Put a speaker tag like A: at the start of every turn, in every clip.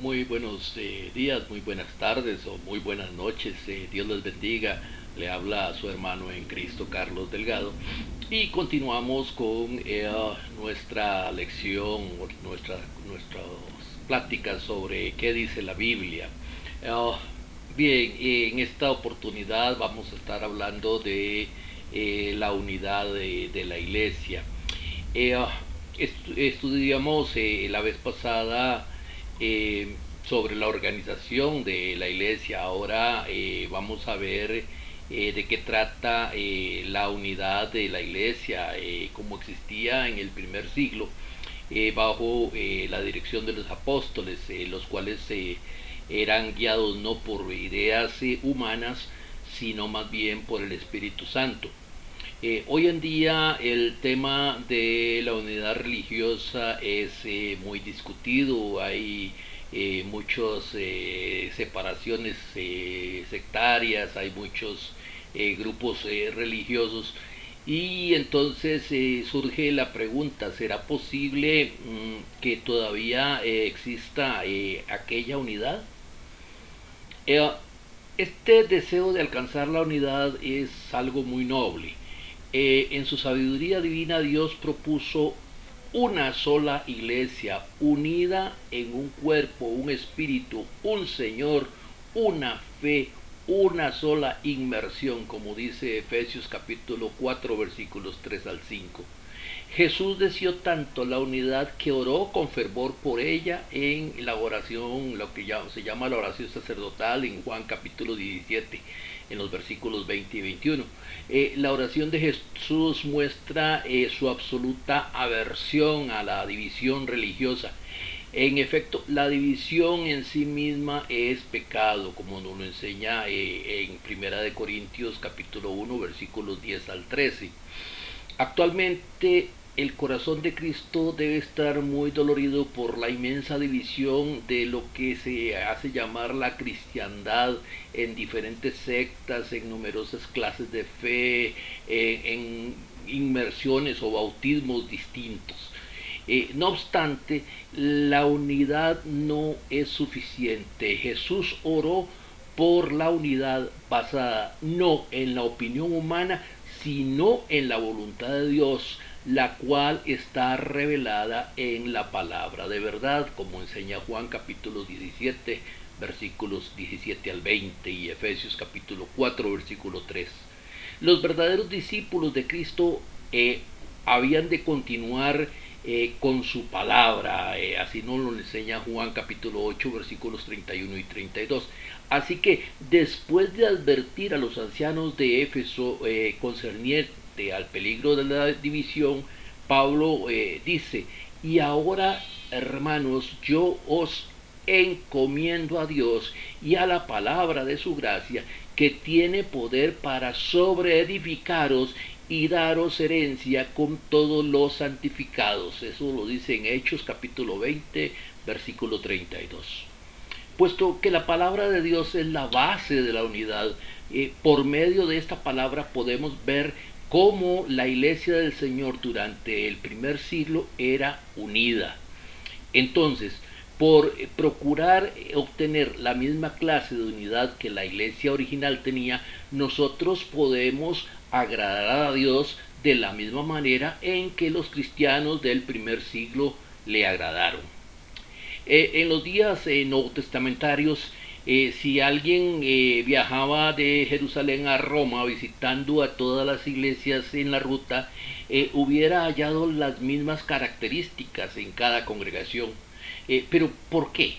A: Muy buenos días, muy buenas tardes o muy buenas noches. Dios les bendiga. Le habla a su hermano en Cristo, Carlos Delgado. Y continuamos con nuestra lección, nuestras pláticas sobre qué dice la Biblia. Eh, Bien, en esta oportunidad vamos a estar hablando de la unidad de la iglesia. Eh, Estudiamos la vez pasada eh, sobre la organización de la iglesia. Ahora vamos a ver de qué trata la unidad de la iglesia, como existía en el primer siglo, bajo la dirección de los apóstoles, los cuales eran guiados no por ideas humanas, sino más bien por el Espíritu Santo. Hoy en día el tema de la unidad religiosa es muy discutido, hay muchas separaciones sectarias, hay muchos grupos religiosos y entonces surge la pregunta, ¿será posible que todavía exista aquella unidad? Eh, este deseo de alcanzar la unidad es algo muy noble. En su sabiduría divina Dios propuso una sola iglesia unida en un cuerpo, un espíritu, un Señor, una fe, una sola inmersión, como dice Efesios capítulo 4 versículos 3 al 5. Jesús deseó tanto la unidad que oró con fervor por ella en la oración, lo que se llama la oración sacerdotal en Juan capítulo 17, en los versículos 20 y 21. La oración de Jesús muestra su absoluta aversión a la división religiosa. En efecto, la división en sí misma es pecado, como nos lo enseña en Primera de Corintios capítulo 1 versículos 10 al 13. Actualmente el corazón de Cristo debe estar muy dolorido por la inmensa división de lo que se hace llamar la cristiandad en diferentes sectas, en numerosas clases de fe, en inmersiones o bautismos distintos. No obstante, la unidad no es suficiente. Jesús oró por la unidad basada no en la opinión humana, sino en la voluntad de Dios, la cual está revelada en la palabra de verdad, como enseña Juan capítulo 17, versículos 17 al 20 y Efesios capítulo 4, versículo 3. Los verdaderos discípulos de Cristo habían de continuar con su palabra, así nos lo enseña Juan capítulo 8 versículos 31 y 32. Así que después de advertir a los ancianos de Éfeso concerniente al peligro de la división, Pablo dice, y ahora hermanos, yo os encomiendo a Dios y a la palabra de su gracia, que tiene poder para sobreedificaros y daros herencia con todos los santificados. Eso lo dice en Hechos capítulo 20, versículo 32. Puesto que la palabra de Dios es la base de la unidad, por medio de esta palabra podemos ver cómo la iglesia del Señor durante el primer siglo era unida. Entonces, por procurar obtener la misma clase de unidad que la iglesia original tenía, nosotros podemos agradar a Dios de la misma manera en que los cristianos del primer siglo le agradaron. En los días nuevo testamentarios, si alguien viajaba de Jerusalén a Roma visitando a todas las iglesias en la ruta, hubiera hallado las mismas características en cada congregación. Pero ¿por qué?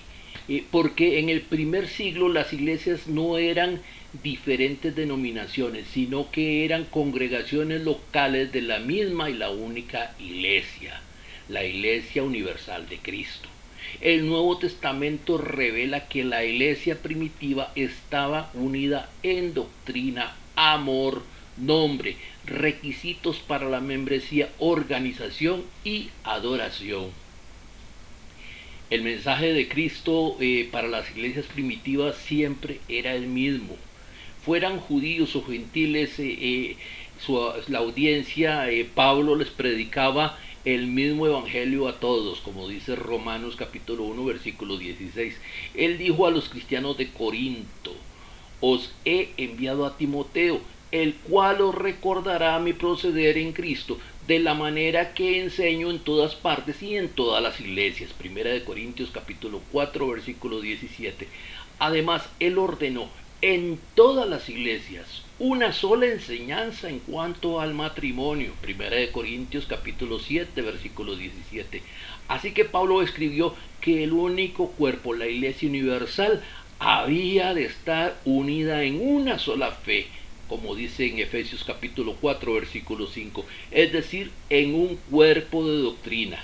A: Porque en el primer siglo las iglesias no eran diferentes denominaciones, sino que eran congregaciones locales de la misma y la única iglesia, la Iglesia Universal de Cristo. El Nuevo Testamento revela que la iglesia primitiva estaba unida en doctrina, amor, nombre, requisitos para la membresía, organización y adoración. El mensaje de Cristo para las iglesias primitivas siempre era el mismo. Fueran judíos o gentiles, la audiencia, Pablo les predicaba el mismo evangelio a todos, como dice Romanos capítulo 1, versículo 16. Él dijo a los cristianos de Corinto: os he enviado a Timoteo, el cual os recordará mi proceder en Cristo, de la manera que enseño en todas partes y en todas las iglesias. Primera de Corintios capítulo 4, versículo 17. Además, él ordenó en todas las iglesias una sola enseñanza en cuanto al matrimonio. Primera de Corintios capítulo 7, versículo 17. Así que Pablo escribió que el único cuerpo, la iglesia universal, había de estar unida en una sola fe, como dice en Efesios capítulo 4, versículo 5, es decir, en un cuerpo de doctrina.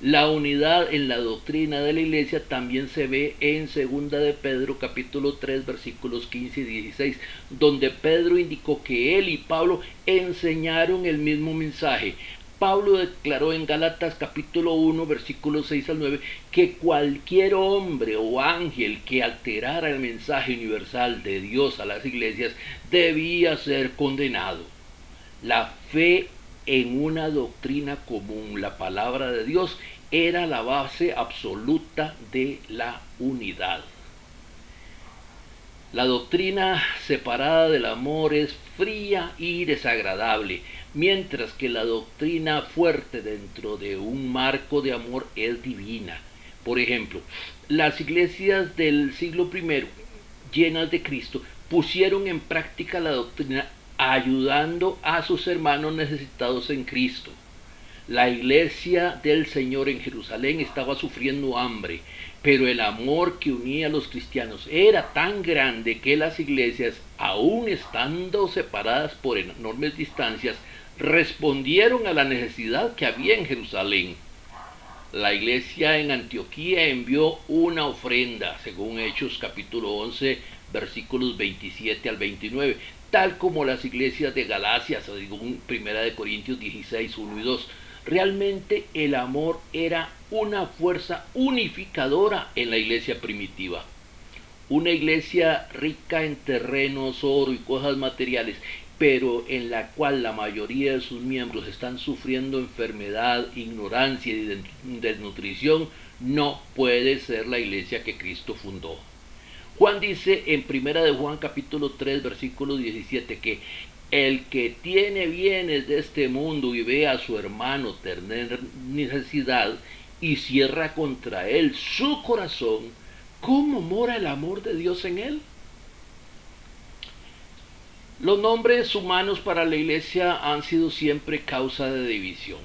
A: La unidad en la doctrina de la iglesia también se ve en segunda de Pedro capítulo 3 versículos 15 y 16, donde Pedro indicó que él y Pablo enseñaron el mismo mensaje. Pablo declaró en Gálatas capítulo 1 versículos 6 al 9 que cualquier hombre o ángel que alterara el mensaje universal de Dios a las iglesias debía ser condenado. La fe en una doctrina común, la palabra de Dios, era la base absoluta de la unidad. La doctrina separada del amor es fría y desagradable, mientras que la doctrina fuerte dentro de un marco de amor es divina. Por ejemplo, las iglesias del siglo I, llenas de Cristo, pusieron en práctica la doctrina ayudando a sus hermanos necesitados en Cristo. La iglesia del Señor en Jerusalén estaba sufriendo hambre, pero el amor que unía a los cristianos era tan grande que las iglesias, aun estando separadas por enormes distancias, respondieron a la necesidad que había en Jerusalén. La iglesia en Antioquía envió una ofrenda, según Hechos capítulo 11, versículos 27 al 29, tal como las iglesias de Galacia, según 1 Corintios 16, 1 y 2. Realmente el amor era una fuerza unificadora en la iglesia primitiva. Una iglesia rica en terrenos, oro y cosas materiales, pero en la cual la mayoría de sus miembros están sufriendo enfermedad, ignorancia y desnutrición, no puede ser la iglesia que Cristo fundó. Juan dice en 1 de Juan capítulo 3 versículo 17 que el que tiene bienes de este mundo y ve a su hermano tener necesidad y cierra contra él su corazón, ¿cómo mora el amor de Dios en él? Los nombres humanos para la iglesia han sido siempre causa de división.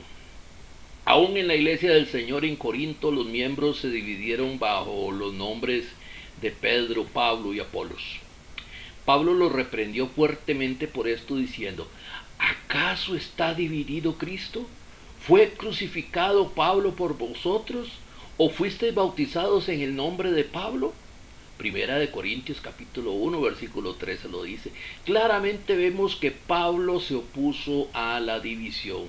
A: Aún en la iglesia del Señor en Corinto, los miembros se dividieron bajo los nombres de Pedro, Pablo y Apolos. Pablo los reprendió fuertemente por esto, diciendo: ¿acaso está dividido Cristo? ¿Fue crucificado Pablo por vosotros? ¿O fuisteis bautizados en el nombre de Pablo? Primera de Corintios capítulo 1 versículo 13 lo dice. Claramente vemos que Pablo se opuso a la división.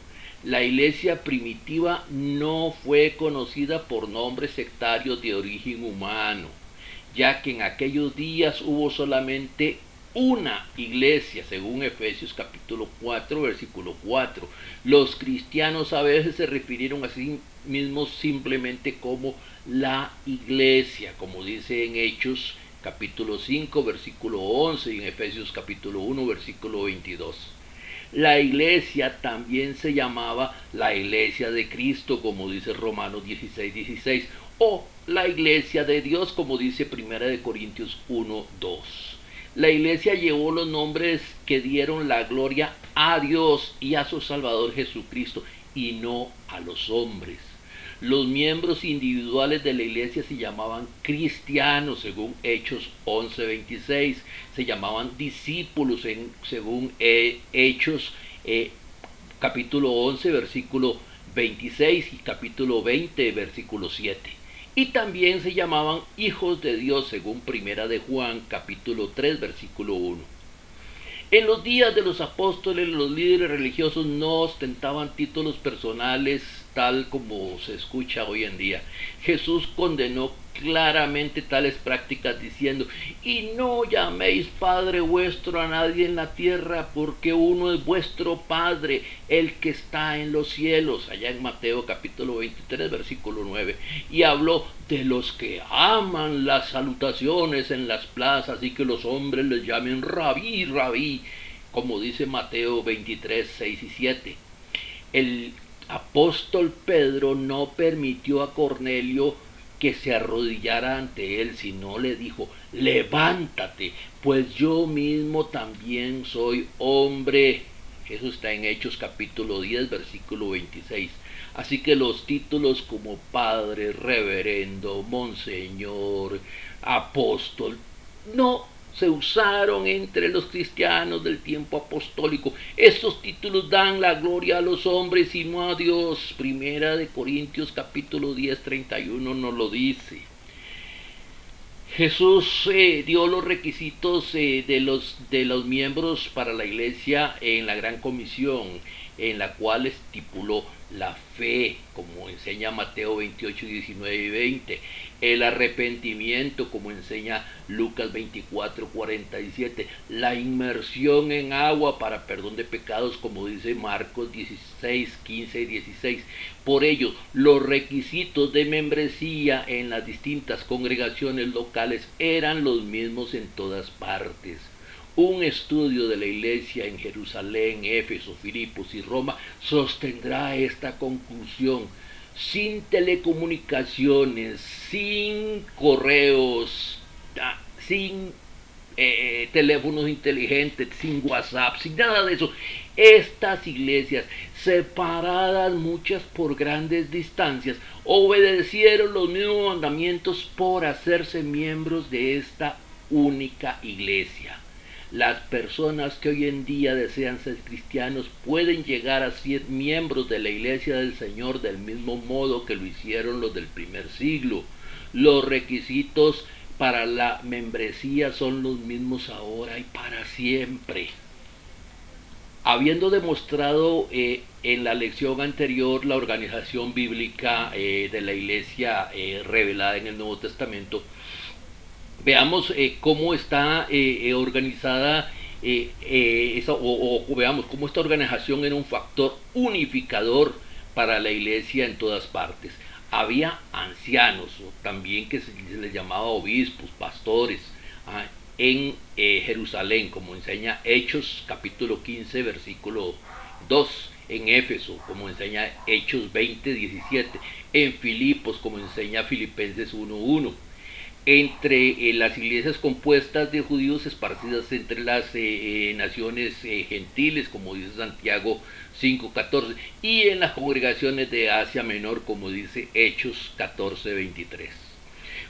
A: La iglesia primitiva no fue conocida por nombres sectarios de origen humano, ya que en aquellos días hubo solamente una iglesia, según Efesios capítulo 4, versículo 4. Los cristianos a veces se refirieron a sí mismos simplemente como la iglesia, como dice en Hechos capítulo 5, versículo 11 y en Efesios capítulo 1, versículo 22. La iglesia también se llamaba la iglesia de Cristo, como dice Romanos 16, 16, o la iglesia de Dios, como dice 1 de Corintios 1, 2. La iglesia llevó los nombres que dieron la gloria a Dios y a su Salvador Jesucristo, y no a los hombres. Los miembros individuales de la iglesia se llamaban cristianos, según Hechos 11, 26. Se llamaban discípulos, según Hechos capítulo 11, versículo 26 y capítulo 20, versículo 7. Y también se llamaban hijos de Dios, según Primera de Juan, capítulo 3, versículo 1. En los días de los apóstoles, los líderes religiosos no ostentaban títulos personales tal como se escucha hoy en día. Jesús condenó claramente tales prácticas diciendo: y no llaméis Padre vuestro a nadie en la tierra, porque uno es vuestro Padre, el que está en los cielos, allá en Mateo capítulo 23 versículo 9. Y habló de los que aman las salutaciones en las plazas y que los hombres les llamen rabí, rabí, como dice Mateo 23, 6 y 7. El apóstol Pedro no permitió a Cornelio que se arrodillara ante él, sino le dijo: levántate, pues yo mismo también soy hombre. Eso está en Hechos capítulo 10 versículo 26. Así que los títulos como padre, reverendo, monseñor, apóstol, no se usaron entre los cristianos del tiempo apostólico. Estos títulos dan la gloria a los hombres y no a Dios. Primera de Corintios capítulo 10, 31 nos lo dice. Jesús dio los requisitos de los miembros para la iglesia en la Gran Comisión, en la cual estipuló la fe, como enseña Mateo 28, 19 y 20, el arrepentimiento, como enseña Lucas 24, 47, la inmersión en agua para perdón de pecados, como dice Marcos 16, 15 y 16. Por ello, los requisitos de membresía en las distintas congregaciones locales eran los mismos en todas partes. Un estudio de la iglesia en Jerusalén, Éfeso, Filipos y Roma sostendrá esta conclusión. Sin telecomunicaciones, sin correos, sin teléfonos inteligentes, sin WhatsApp, sin nada de eso, estas iglesias, separadas muchas por grandes distancias, obedecieron los mismos mandamientos por hacerse miembros de esta única iglesia. Las personas que hoy en día desean ser cristianos pueden llegar a ser miembros de la iglesia del Señor del mismo modo que lo hicieron los del primer siglo. Los requisitos para la membresía son los mismos ahora y para siempre. Habiendo demostrado en la lección anterior la organización bíblica de la iglesia revelada en el Nuevo Testamento, veamos cómo está organizada veamos cómo esta organización era un factor unificador para la iglesia en todas partes. Había ancianos, también que se les llamaba obispos, pastores, en Jerusalén, como enseña Hechos capítulo 15 versículo 2, en Éfeso, como enseña Hechos 20, 17, en Filipos, como enseña Filipenses 1:1. Entre las iglesias compuestas de judíos esparcidas entre las naciones gentiles, como dice Santiago 5:14, y en las congregaciones de Asia Menor, como dice Hechos 14:23.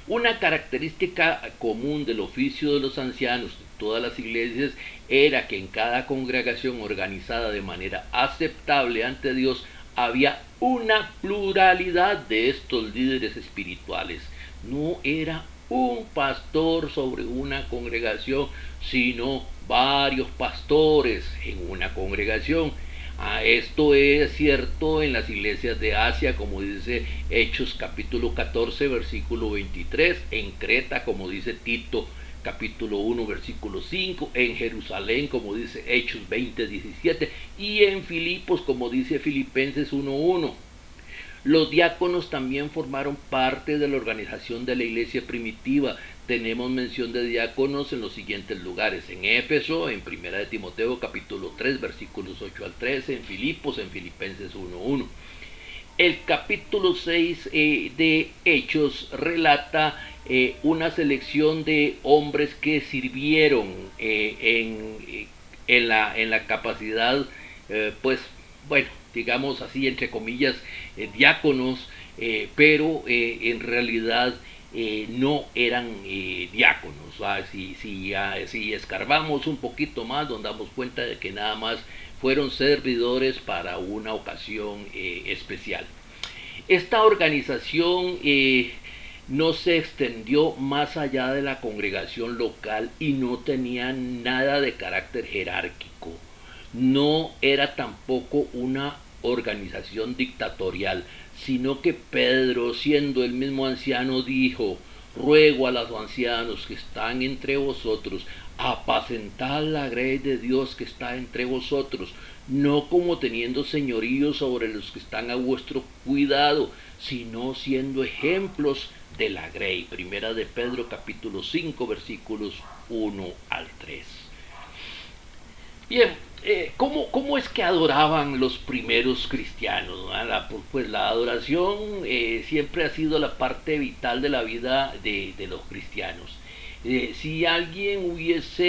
A: Una característica común del oficio de los ancianos de todas las iglesias era que en cada congregación organizada de manera aceptable ante Dios había una pluralidad de estos líderes espirituales. No era un pastor sobre una congregación, sino varios pastores en una congregación. Esto es cierto en las iglesias de Asia, como dice Hechos capítulo 14 versículo 23, en Creta, como dice Tito capítulo 1 versículo 5, en Jerusalén, como dice Hechos 20, 17, y en Filipos, como dice Filipenses 1:1. Los diáconos también formaron parte de la organización de la iglesia primitiva. Tenemos mención de diáconos en los siguientes lugares: en Éfeso, en Primera de Timoteo capítulo 3 versículos 8 al 13, en Filipos, en Filipenses 1:1. El capítulo 6 de Hechos relata una selección de hombres que sirvieron en la capacidad, pues bueno, digamos así, entre comillas, diáconos, pero en realidad no eran diáconos. Si escarbamos un poquito más, nos damos cuenta de que nada más fueron servidores para una ocasión especial. Esta organización no se extendió más allá de la congregación local y no tenía nada de carácter jerárquico. No era tampoco una organización dictatorial, sino que Pedro, siendo el mismo anciano, dijo: ruego a los ancianos que están entre vosotros, apacentad la grey de Dios que está entre vosotros, no como teniendo señorío sobre los que están a vuestro cuidado, sino siendo ejemplos de la grey. Primera de Pedro capítulo 5 versículos 1 al 3. Bien, ¿cómo es que adoraban los primeros cristianos? Pues la adoración siempre ha sido la parte vital de la vida de los cristianos. Si alguien hubiese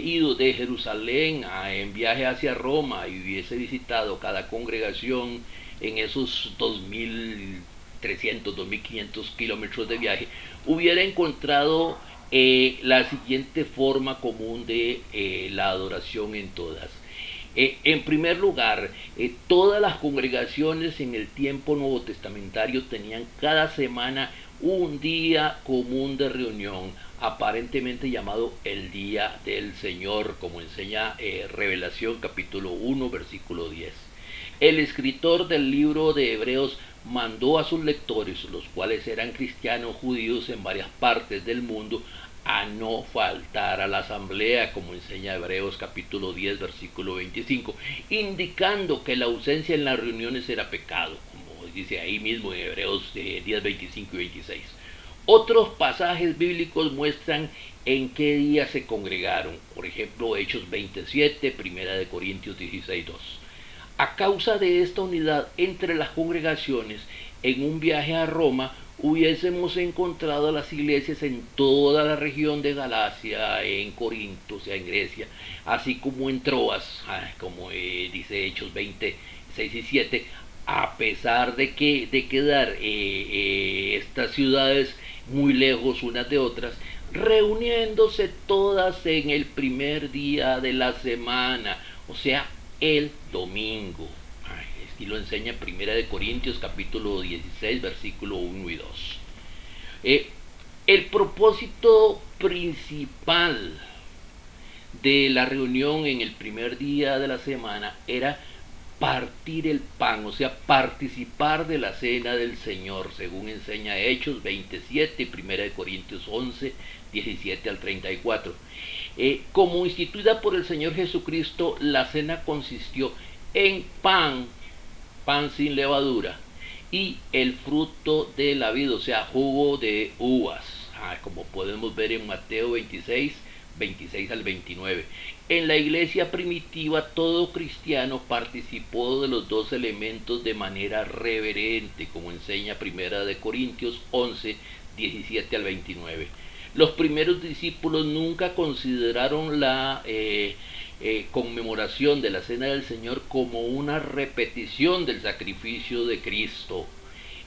A: ido de Jerusalén en viaje hacia Roma y hubiese visitado cada congregación en esos 2300, 2500 kilómetros de viaje, hubiera encontrado la siguiente forma común de la adoración en todas. En primer lugar, todas las congregaciones en el tiempo nuevo testamentario tenían cada semana un día común de reunión, aparentemente llamado el Día del Señor, como enseña Revelación capítulo 1 versículo 10. El escritor del libro de Hebreos mandó a sus lectores, los cuales eran cristianos judíos en varias partes del mundo, a no faltar a la asamblea, como enseña Hebreos capítulo 10 versículo 25, indicando que la ausencia en las reuniones era pecado, como dice ahí mismo en Hebreos 10, 25 y 26. Otros pasajes bíblicos muestran en qué día se congregaron, por ejemplo Hechos 27, Primera de Corintios 16, 2. A causa de esta unidad entre las congregaciones, en un viaje a Roma hubiésemos encontrado las iglesias en toda la región de Galacia, en Corinto, o sea, en Grecia, así como en Troas, como dice Hechos 20, 6 y 7, a pesar de quedar estas ciudades muy lejos unas de otras, reuniéndose todas en el primer día de la semana, o sea, el domingo. Y lo enseña Primera de Corintios capítulo 16 versículo 1 y 2. El propósito principal de la reunión en el primer día de la semana era partir el pan, o sea, participar de la cena del Señor, según enseña Hechos 27 y Primera de Corintios 11, 17 al 34. Como instituida por el Señor Jesucristo, la cena consistió en pan sin levadura, y el fruto de la vid, o sea, jugo de uvas, como podemos ver en Mateo 26, 26 al 29. En la iglesia primitiva, todo cristiano participó de los dos elementos de manera reverente, como enseña Primera de Corintios 11, 17 al 29. Los primeros discípulos nunca consideraron la conmemoración de la Cena del Señor como una repetición del sacrificio de Cristo.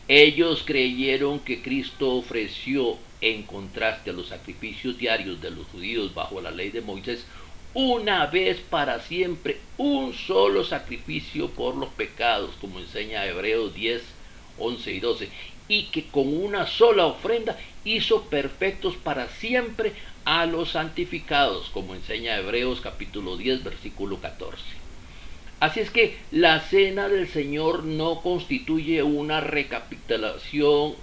A: Ellos creyeron que Cristo ofreció, en contraste a los sacrificios diarios de los judíos bajo la ley de Moisés, una vez para siempre un solo sacrificio por los pecados, como enseña Hebreos 10, 11 y 12, y que con una sola ofrenda hizo perfectos para siempre a los santificados, como enseña Hebreos capítulo 10 versículo 14. Así es que la cena del Señor no constituye una recapitulación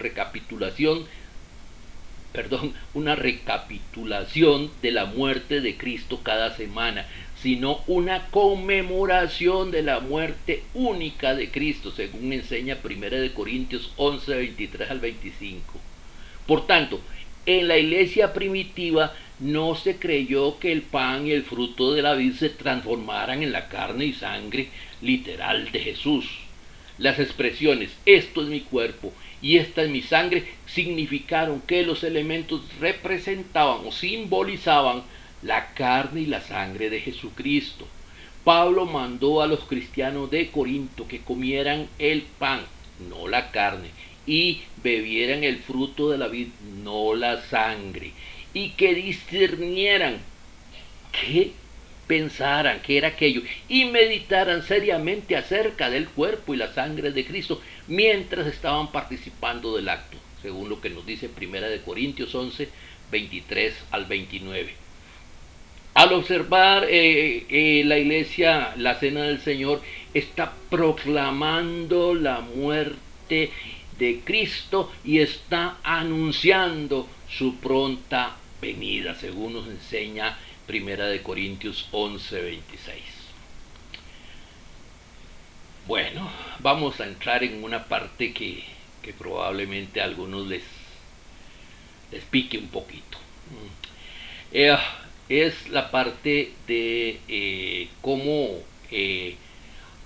A: de la muerte de Cristo cada semana, sino una conmemoración de la muerte única de Cristo, según enseña 1 Corintios 11, 23 al 25. Por tanto, en la iglesia primitiva no se creyó que el pan y el fruto de la vid se transformaran en la carne y sangre literal de Jesús. Las expresiones "esto es mi cuerpo" y "esta es mi sangre" significaron que los elementos representaban o simbolizaban la carne y la sangre de Jesucristo. Pablo mandó a los cristianos de Corinto que comieran el pan, no la carne, y bebieran el fruto de la vid, no la sangre, y que discernieran qué pensaran que era aquello y meditaran seriamente acerca del cuerpo y la sangre de Cristo mientras estaban participando del acto, según lo que nos dice 1 Corintios 11, 23 al 29. Al observar la iglesia, la cena del Señor, está proclamando la muerte de Cristo y está anunciando su pronta venida, según nos enseña Primera de Corintios 11:26. Bueno, vamos a entrar en una parte que probablemente a algunos les pique un poquito. Eh, es la parte de cómo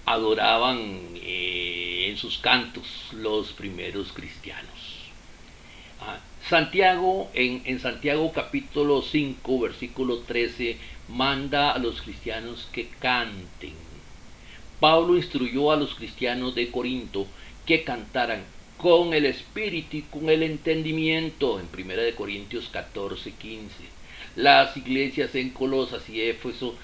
A: adoraban en sus cantos los primeros cristianos. Santiago, en Santiago capítulo 5, versículo 13, manda a los cristianos que canten. Pablo instruyó a los cristianos de Corinto que cantaran con el espíritu y con el entendimiento, en 1 de Corintios 14:15. Las iglesias en Colosas y Éfeso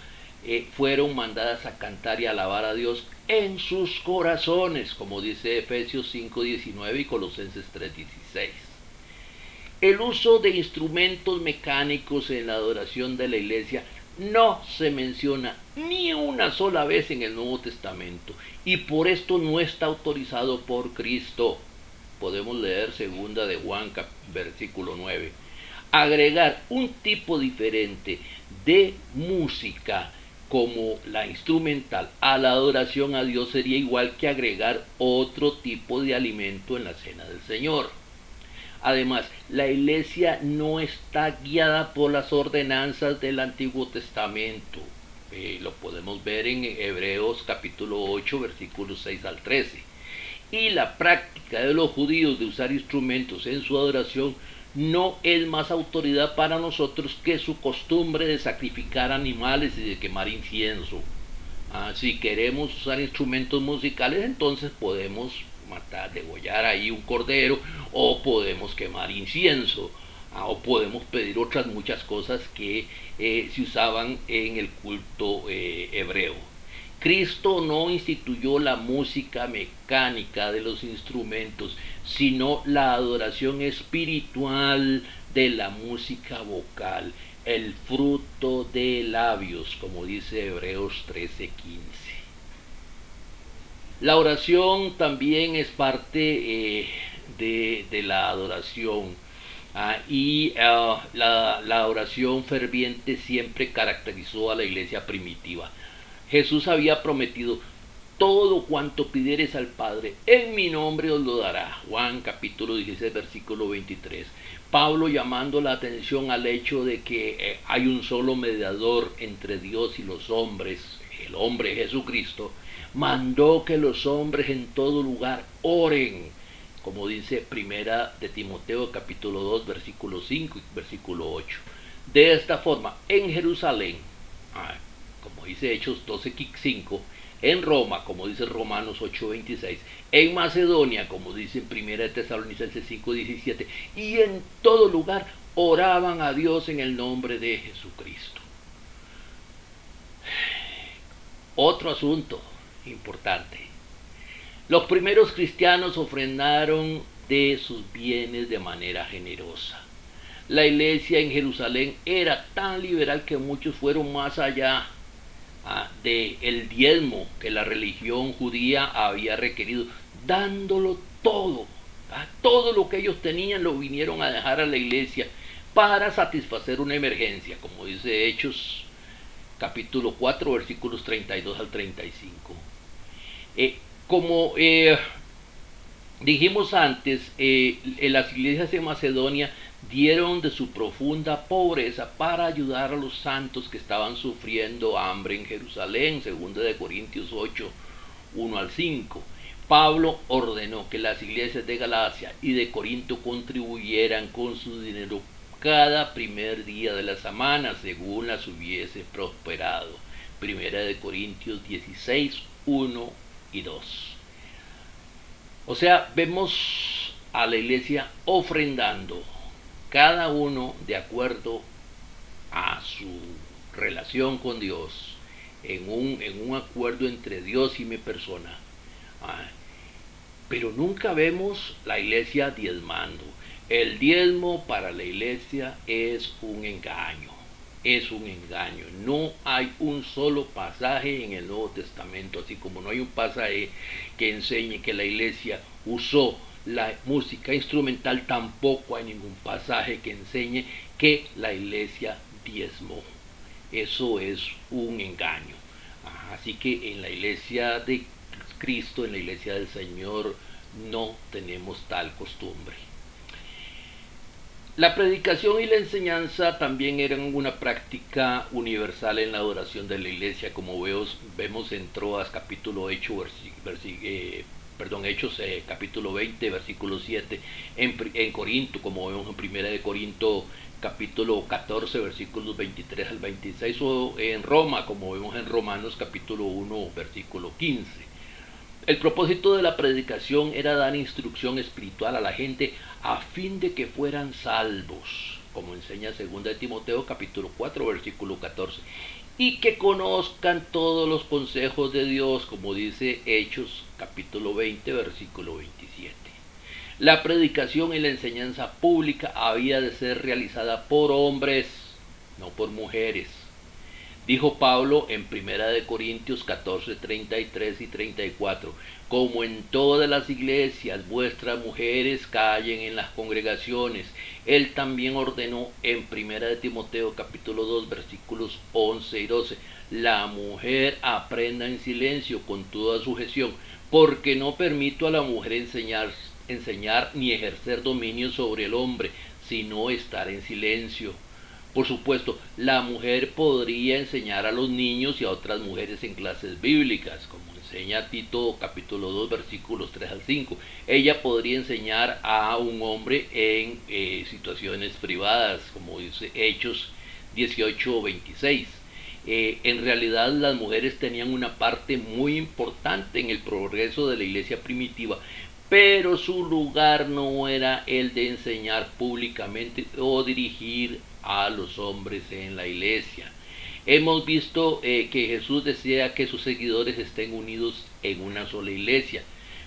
A: fueron mandadas a cantar y alabar a Dios en sus corazones, como dice Efesios 5:19 y Colosenses 3:16. El uso de instrumentos mecánicos en la adoración de la iglesia no se menciona ni una sola vez en el Nuevo Testamento y por esto no está autorizado por Cristo. Podemos leer segunda de Juan versículo 9. Agregar un tipo diferente de música como la instrumental a la adoración a Dios sería igual que agregar otro tipo de alimento en la cena del Señor. Además, la iglesia no está guiada por las ordenanzas del Antiguo Testamento. Lo podemos ver en Hebreos capítulo 8, versículos 6 al 13. Y la práctica de los judíos de usar instrumentos en su adoración no es más autoridad para nosotros que su costumbre de sacrificar animales y de quemar incienso. Si queremos usar instrumentos musicales, entonces podemos matar, degollar ahí un cordero, o podemos quemar incienso, o podemos pedir otras muchas cosas que se usaban en el culto hebreo. Cristo no instituyó la música mecánica de los instrumentos, sino la adoración espiritual de la música vocal, el fruto de labios, como dice Hebreos 13:15. La oración también es parte de la adoración. La oración ferviente siempre caracterizó a la iglesia primitiva. Jesús había prometido: todo cuanto pidieres al Padre, en mi nombre os lo dará. Juan capítulo 16, versículo 23. Pablo, llamando la atención al hecho de que hay un solo mediador entre Dios y los hombres, el hombre Jesucristo, mandó que los hombres en todo lugar oren, como dice Primera de Timoteo capítulo 2, versículo 5 y versículo 8. De esta forma, en Jerusalén, como dice Hechos 12:5, en Roma, como dice Romanos 8:26, en Macedonia, como dice en 1 Tesalonicenses 5:17, y en todo lugar oraban a Dios en el nombre de Jesucristo. Otro asunto importante: los primeros cristianos ofrendaron de sus bienes de manera generosa. La iglesia en Jerusalén era tan liberal que muchos fueron más allá del diezmo que la religión judía había requerido, dándolo todo. Todo lo que ellos tenían lo vinieron a dejar a la iglesia para satisfacer una emergencia, como dice Hechos capítulo 4, versículos 32 al 35. Como dijimos antes, las iglesias de Macedonia dieron de su profunda pobreza para ayudar a los santos que estaban sufriendo hambre en Jerusalén, 2 de Corintios 8, 1 al 5. Pablo ordenó que las iglesias de Galacia y de Corinto contribuyeran con su dinero cada primer día de la semana, según las hubiese prosperado. 1 de Corintios 16, 1 y 2. O sea, vemos a la iglesia ofrendando, cada uno de acuerdo a su relación con Dios, en un acuerdo entre Dios y mi persona. Pero nunca vemos la iglesia diezmando. El diezmo para la iglesia es un engaño. es un engaño. No hay un solo pasaje en el Nuevo Testamento, así como no hay un pasaje que enseñe que la iglesia usó la música instrumental, tampoco hay ningún pasaje que enseñe que la iglesia diezmó. Eso es un engaño. Así que en la iglesia de Cristo, en la iglesia del Señor, no tenemos tal costumbre. La predicación y la enseñanza también eran una práctica universal en la adoración de la iglesia, como vemos en Troas capítulo 8, Hechos capítulo 20, versículo 7, en Corinto, como vemos en Primera de Corinto capítulo 14, versículos 23 al 26, o en Roma, como vemos en Romanos capítulo 1, versículo 15. El propósito de la predicación era dar instrucción espiritual a la gente a fin de que fueran salvos, como enseña 2 de Timoteo capítulo 4, versículo 14, y que conozcan todos los consejos de Dios, como dice Hechos capítulo 20, versículo 27. La predicación y la enseñanza pública había de ser realizada por hombres, no por mujeres. Dijo Pablo en 1 Corintios 14, 33 y 34, como en todas las iglesias vuestras mujeres callen en las congregaciones. Él también ordenó en 1 Timoteo capítulo 2 versículos 11 y 12, la mujer aprenda en silencio con toda sujeción, porque no permito a la mujer enseñar ni ejercer dominio sobre el hombre, sino estar en silencio. Por supuesto, la mujer podría enseñar a los niños y a otras mujeres en clases bíblicas, como enseña Tito capítulo 2 versículos 3 al 5. Ella podría enseñar a un hombre en situaciones privadas, como dice Hechos 18 26. En realidad las mujeres tenían una parte muy importante en el progreso de la iglesia primitiva, pero su lugar no era el de enseñar públicamente o dirigir a los hombres en la iglesia. Hemos visto que Jesús desea que sus seguidores estén unidos en una sola iglesia.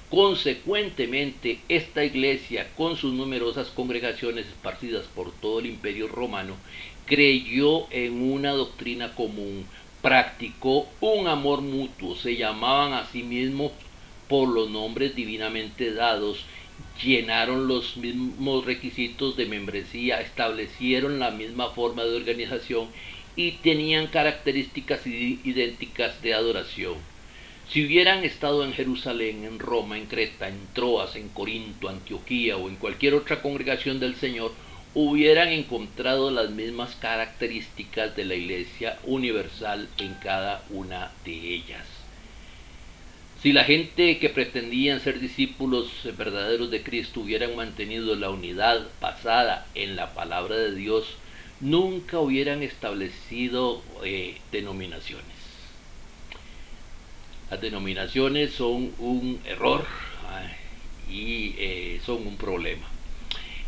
A: Consecuentemente, esta iglesia, con sus numerosas congregaciones esparcidas por todo el imperio romano, creyó en una doctrina común, practicó un amor mutuo, se llamaban a sí mismos por los nombres divinamente dados, llenaron los mismos requisitos de membresía, establecieron la misma forma de organización y tenían características idénticas de adoración. Si hubieran estado en Jerusalén, en Roma, en Creta, en Troas, en Corinto, Antioquía o en cualquier otra congregación del Señor, hubieran encontrado las mismas características de la Iglesia universal en cada una de ellas. Si la gente que pretendían ser discípulos verdaderos de Cristo hubieran mantenido la unidad basada en la palabra de Dios, nunca hubieran establecido denominaciones. Las denominaciones son un error y son un problema.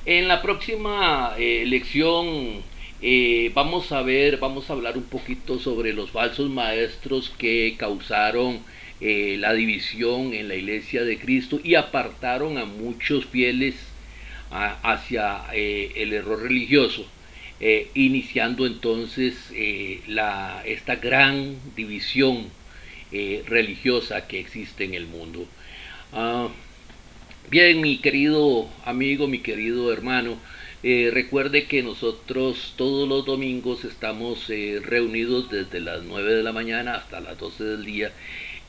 A: En la próxima lección vamos a hablar un poquito sobre los falsos maestros que causaron la división en la iglesia de Cristo y apartaron a muchos fieles hacia el error religioso, iniciando entonces esta gran división religiosa que existe en el mundo. Bien, mi querido amigo, mi querido hermano, recuerde que nosotros todos los domingos estamos reunidos desde las 9 de la mañana hasta las 12 del día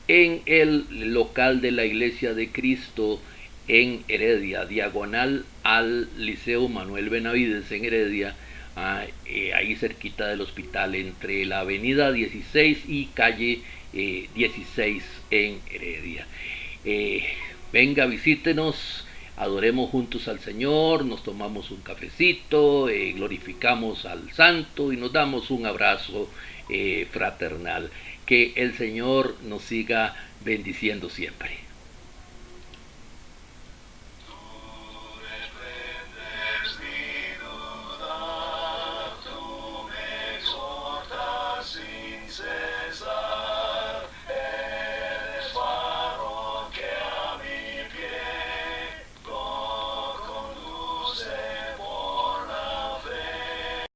A: en el local de la Iglesia de Cristo en Heredia, diagonal al Liceo Manuel Benavides en Heredia, ahí cerquita del hospital, entre la avenida 16 y calle 16 en Heredia. Venga, visítenos, adoremos juntos al Señor, nos tomamos un cafecito, glorificamos al Santo y nos damos un abrazo fraternal. Que el Señor nos siga bendiciendo siempre.